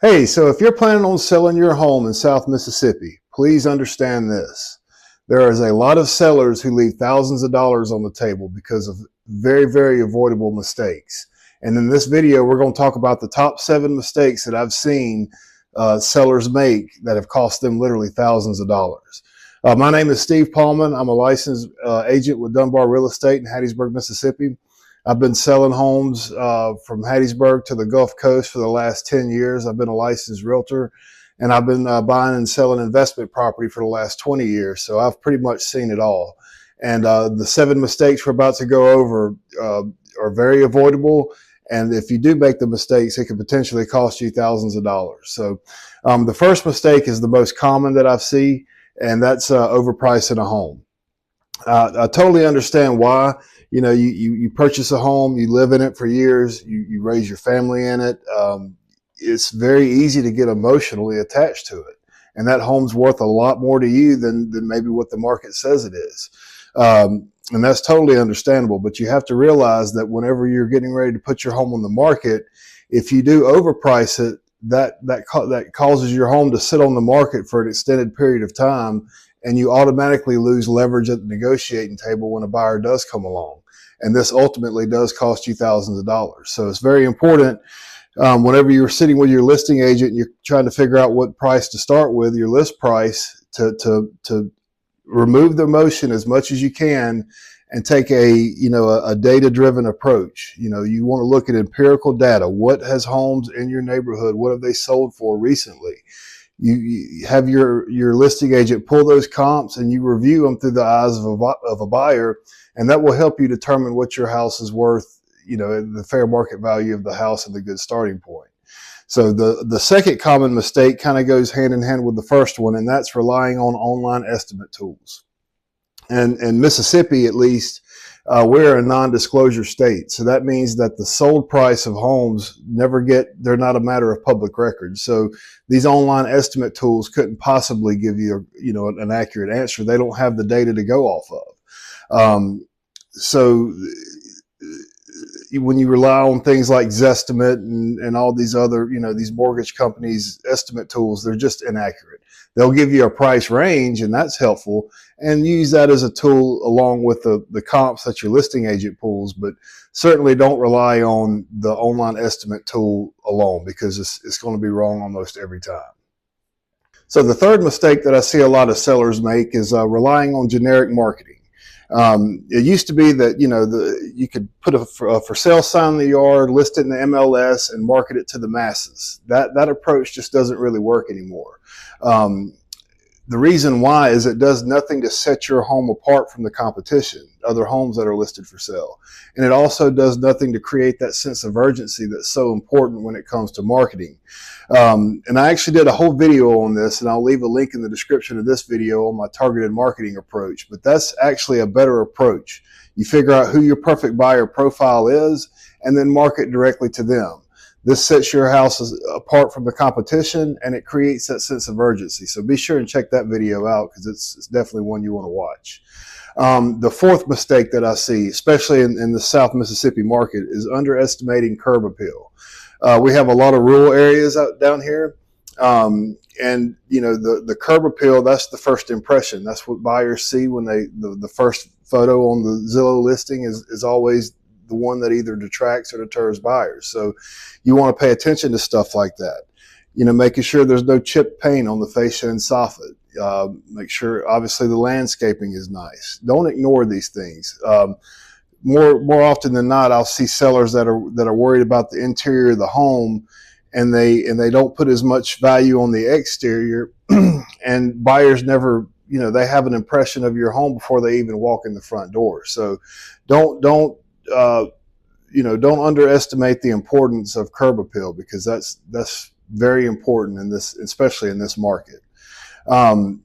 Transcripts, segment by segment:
Hey, so if you're planning on selling your home in South Mississippi, please understand this. There is a lot of sellers who leave thousands of dollars on the table because of very avoidable mistakes. And in this video, we're going to talk about the top 7 mistakes that I've seen sellers make that have cost them literally thousands of dollars. My name is Steve Paulman. I'm a licensed agent with Dunbar Real Estate in Hattiesburg, Mississippi. I've been selling homes from Hattiesburg to the Gulf Coast for the last 10 years. I've been a licensed realtor, and I've been buying and selling investment property for the last 20 years. So I've pretty much seen it all. And the 7 mistakes we're about to go over are very avoidable. And if you do make the mistakes, it could potentially cost you thousands of dollars. So the first mistake is the most common that I've seen, and that's overpricing a home. I totally understand why. You know, you purchase a home, you live in it for years, you raise your family in it. It's very easy to get emotionally attached to it. And that home's worth a lot more to you than maybe what the market says it is. And that's totally understandable. But you have to realize that whenever you're getting ready to put your home on the market, if you do overprice it, that causes your home to sit on the market for an extended period of time, and you automatically lose leverage at the negotiating table when a buyer does come along. And this ultimately does cost you thousands of dollars. So it's very important whenever you're sitting with your listing agent and you're trying to figure out what price to start with, your list price, to remove the emotion as much as you can and take a data-driven approach. You know, you want to look at empirical data. What has homes in your neighborhood? What have they sold for recently? You have your listing agent pull those comps and you review them through the eyes of a buyer, and that will help you determine what your house is worth, you know, the fair market value of the house and the good starting point. So the second common mistake kind of goes hand in hand with the first one, and that's relying on online estimate tools. And in Mississippi, at least, we're a non-disclosure state. So that means that the sold price of homes they're not a matter of public record. So these online estimate tools couldn't possibly give you, an accurate answer. They don't have the data to go off of. So when you rely on things like Zestimate and all these other, these mortgage companies' estimate tools, they're just inaccurate. They'll give you a price range, and that's helpful, and use that as a tool along with the comps that your listing agent pulls, but certainly don't rely on the online estimate tool alone, because it's going to be wrong almost every time. So the third mistake that I see a lot of sellers make is relying on generic marketing. It used to be that, you could put a for sale sign in the yard, list it in the MLS, and market it to the masses. That approach just doesn't really work anymore. The reason why is it does nothing to set your home apart from the competition, other homes that are listed for sale. And it also does nothing to create that sense of urgency that's so important when it comes to marketing. And I actually did a whole video on this, and I'll leave a link in the description of this video on my targeted marketing approach. But that's actually a better approach. You figure out who your perfect buyer profile is and then market directly to them. This sets your house apart from the competition, and it creates that sense of urgency. So be sure and check that video out, because it's definitely one you want to watch. The fourth mistake that I see, especially in the South Mississippi market, is underestimating curb appeal. We have a lot of rural areas out down here, and the curb appeal, that's the first impression. That's what buyers see when the first photo on the Zillow listing is always the one that either detracts or deters buyers. So you want to pay attention to stuff like that. Making sure there's no chipped paint on the fascia and soffit. Make sure, obviously, the landscaping is nice. Don't ignore these things. More often than not, I'll see sellers that are worried about the interior of the home, and they don't put as much value on the exterior, and buyers never, they have an impression of your home before they even walk in the front door. So don't underestimate the importance of curb appeal, because that's very important in this, especially in this market. The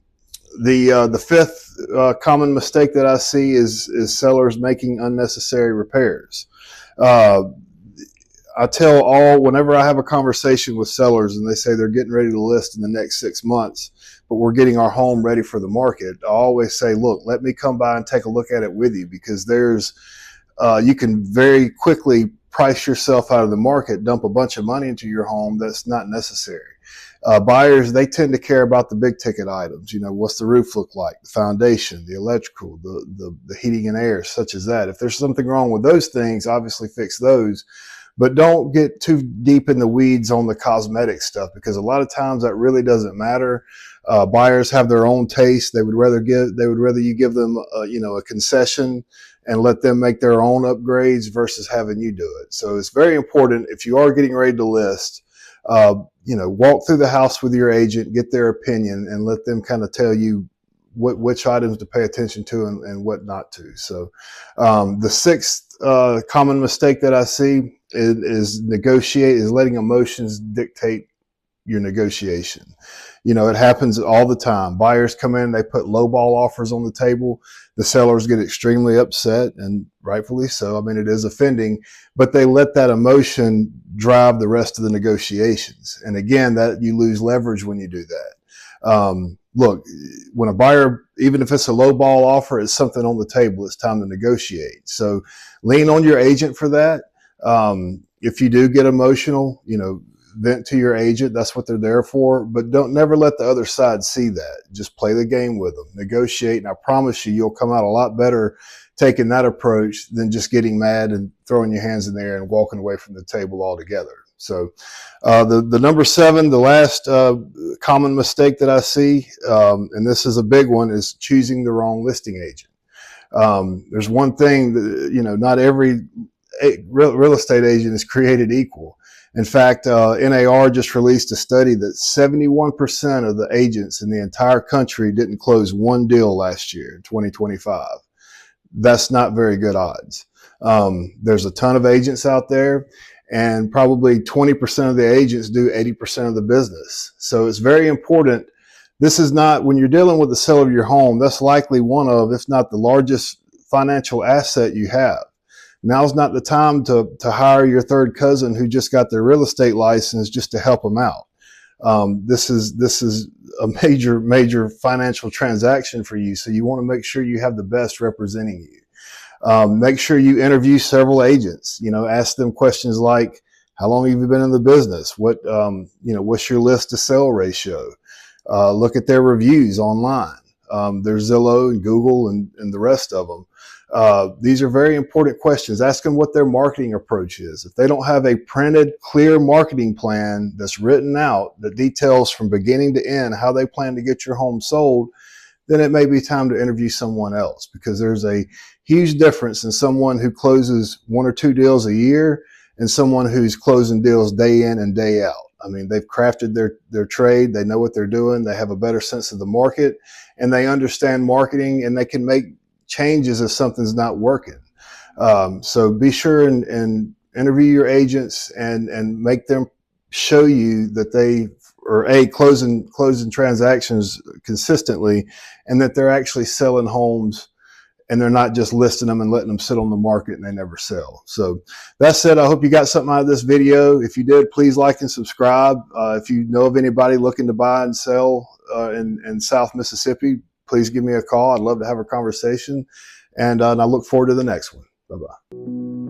fifth common mistake that I see is sellers making unnecessary repairs. Whenever I have a conversation with sellers and they say they're getting ready to list in the next 6 months, but we're getting our home ready for the market, I always say, look, let me come by and take a look at it with you, because you can very quickly price yourself out of the market, dump a bunch of money into your home that's not necessary. Buyers, they tend to care about the big ticket items. You know, what's the roof look like, the foundation, the electrical, the heating and air, such as that. If there's something wrong with those things, obviously fix those. But don't get too deep in the weeds on the cosmetic stuff, because a lot of times that really doesn't matter. Buyers have their own taste. They would rather you give them a concession and let them make their own upgrades versus having you do it. So it's very important, if you are getting ready to list, walk through the house with your agent, get their opinion, and let them kind of tell you which items to pay attention to and what not to. So the sixth common mistake that I see is letting emotions dictate your negotiation. You know, it happens all the time. Buyers come in, they put lowball offers on the table. The sellers get extremely upset, and rightfully so. I mean, it is offending, but they let that emotion drive the rest of the negotiations. And again, that you lose leverage when you do that. Look, when a buyer, even if it's a lowball offer, it's something on the table, it's time to negotiate. So lean on your agent for that. If you do get emotional, vent to your agent. That's what they're there for. But never let the other side see that. Just play the game with them, negotiate, and I promise you'll come out a lot better taking that approach than just getting mad and throwing your hands in the air and walking away from the table altogether. So the number 7, the last common mistake that I see, and this is a big one, is choosing the wrong listing agent. There's one thing that, not every real estate agent is created equal. In fact, NAR just released a study that 71% of the agents in the entire country didn't close one deal last year in 2025. That's not very good odds. There's a ton of agents out there, and probably 20% of the agents do 80% of the business. So it's very important. This is not, when you're dealing with the sale of your home, that's likely one of, if not the largest financial asset you have. Now's not the time to hire your third cousin who just got their real estate license just to help them out. This is a major financial transaction for you. So you want to make sure you have the best representing you. Make sure you interview several agents. Ask them questions like, how long have you been in the business? What's your list to sell ratio? Look at their reviews online. There's Zillow and Google and the rest of them. These are very important questions. Ask them what their marketing approach is. If they don't have a printed, clear marketing plan that's written out that details from beginning to end how they plan to get your home sold, then it may be time to interview someone else, because there's a huge difference in someone who closes 1 or 2 deals a year and someone who's closing deals day in and day out. I mean, they've crafted their trade. They know what they're doing. They have a better sense of the market, and they understand marketing, and they can make changes if something's not working. So be sure and interview your agents and make them show you that they are closing transactions consistently, and that they're actually selling homes, and they're not just listing them and letting them sit on the market and they never sell. So that said, I hope you got something out of this video. If you did, please like and subscribe. If you know of anybody looking to buy and sell in South Mississippi, please give me a call. I'd love to have a conversation, and I look forward to the next one. Bye-bye.